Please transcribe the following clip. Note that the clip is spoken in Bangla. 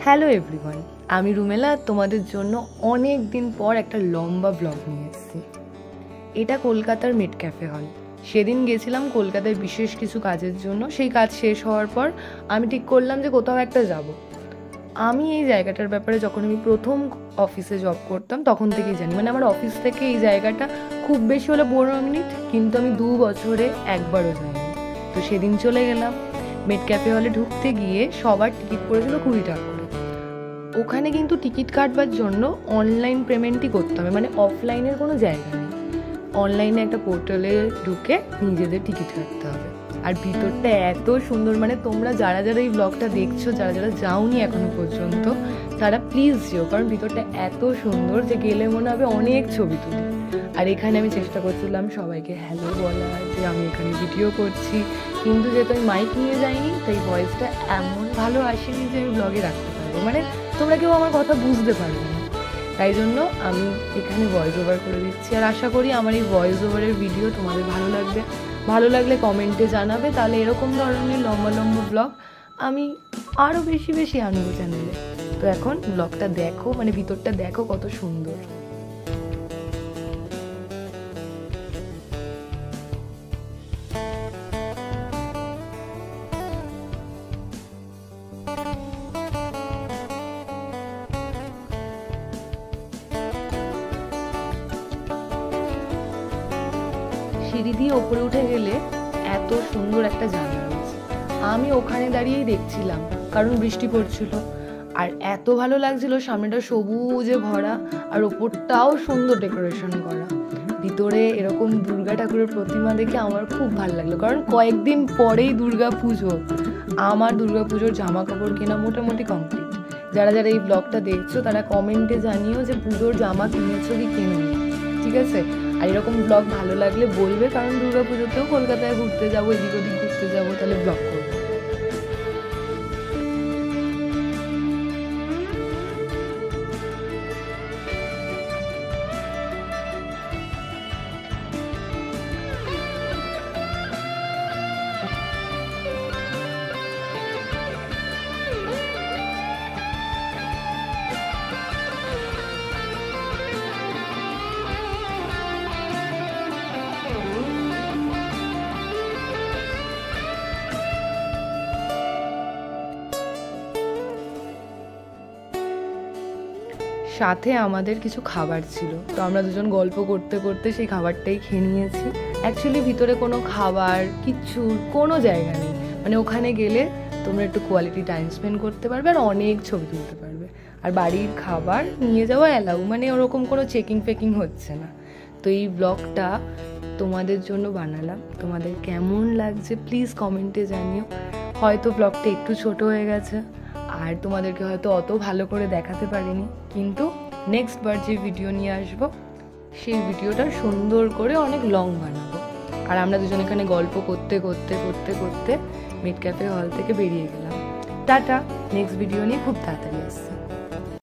হ্যালো এভরিওয়ান, আমি রুমেলা তোমাদের জন্য অনেক দিন পর একটা লম্বা ব্লগ নিয়ে এসেছি। এটা কলকাতার মিড ক্যাফে হল। সেদিন গেছিলাম কলকাতায় বিশেষ কিছু কাজের জন্য। সেই কাজ শেষ হওয়ার পর আমি ঠিক করলাম যে কোথাও একটা যাব। আমি এই জায়গাটার ব্যাপারে যখন আমি প্রথম অফিসে জব করতাম তখন থেকেই জানি, মানে আমার অফিস থেকে এই জায়গাটা খুব বেশি হলে 15 মিনিট, কিন্তু আমি 2 বছরে একবারও যাইনি। তো সেদিন চলে গেলাম। মিড ক্যাফে হলে ঢুকতে গিয়ে সবার টিকিট পড়েছিল 20 টাকা করে। ওখানে কিন্তু টিকিট কাটবার জন্য অনলাইন পেমেন্টই করতে হবে, মানে অফলাইনের কোনো জায়গা নেই। অনলাইনে একটা পোর্টালে ঢুকে নিজেদের টিকিট কাটতে হবে। আর ভিতরটা এত সুন্দর, মানে তোমরা যারা যারা এই ব্লগটা দেখছো, যারা যারা যাওনি এখনো পর্যন্ত, তারা প্লিজ যেও, কারণ ভিতরটা এত সুন্দর যে গেলে মনে হবে অনেক ছবি তুলি। আর এখানে আমি চেষ্টা করছিলাম সবাইকে হ্যালো বলার, যে আমি এখানে ভিডিও করছি, কিন্তু যেহেতু আমি মাইক নিয়ে যাইনি তাই ভয়েসটা এমন ভালো আসেনি যে আমি ব্লগে রাখতে পারবো, মানে তোমরা কেউ আমার কথা বুঝতে পারবে না। তাই জন্য আমি এখানে ভয়েস ওভার করে দিচ্ছি। আর আশা করি আমার এই ভয়েস ওভারের ভিডিও তোমাদের ভালো লাগবে। ভালো লাগলে কমেন্টে জানাবে, তাহলে এরকম ধরনের লম্বা লম্বা ব্লগ আমি আরও বেশি বেশি আনবো চ্যানেলে। তো এখন ব্লগটা দেখো, মানে ভিতরটা দেখো কত সুন্দর। সিঁড়ি দিয়ে ওপরে উঠে গেলে এত সুন্দর একটা জায়গা আছে। আমি ওখানে দাঁড়িয়েই দেখছিলাম, কারণ বৃষ্টি পড়ছিল আর এত ভালো লাগছিল। সামনেটা সবুজে ভরা আর ওপরটাও সুন্দর ডেকোরেশন করা। ভিতরে এরকম দুর্গা ঠাকুরের প্রতিমা দেখে আমার খুব ভালো লাগলো, কারণ কয়েকদিন পরেই দুর্গা পুজো। আমার দুর্গা পুজোর জামা কাপড় কেনা মোটামুটি কমপ্লিট। যারা যারা এই ব্লগটা দেখছো তারা কমেন্টে জানিও যে পুজোর জামা কিনেছো কি কিনোনি, ঠিক আছে? আর এরকম ব্লগ ভালো লাগলে বলবে, কারণ দুর্গা পুজোতেও কলকাতায় ঘুরতে যাবো, এদিক ওদিক ঘুরতে যাবো, তাহলে ব্লগ করবো। সাথে আমাদের কিছু খাবার ছিল, তো আমরা দুজন গল্প করতে করতে সেই খাবারটাই খেয়ে নিয়েছি। অ্যাকচুয়ালি ভিতরে কোনো খাবার কিচ্ছুর কোনো জায়গা নেই, মানে ওখানে গেলে তোমরা একটু কোয়ালিটি টাইম স্পেন্ড করতে পারবে আর অনেক ছবি তুলতে পারবে। আর বাড়ির খাবার নিয়ে যাওয়া অ্যালাউ, মানে ওরকম কোনো চেকিং ফেকিং হচ্ছে না। তো এই ব্লগটা তোমাদের জন্য বানালাম। তোমাদের কেমন লাগছে প্লিজ কমেন্টে জানিও। হয়তো ব্লগটা একটু ছোট হয়ে গেছে আর তোমাদেরকে হয়তো অত ভালো করে দেখাতে পারিনি, কিন্তু নেক্সট বার যে ভিডিও নিয়ে আসবো সেই ভিডিওটা সুন্দর করে অনেক লং বানাবো। আর আমরা দুজন এখানে গল্প করতে করতে করতে করতে মিড ক্যাফে হল থেকে বেরিয়ে গেলাম। টাটা, নেক্সট ভিডিও নিয়ে খুব তাড়াতাড়ি আসছে।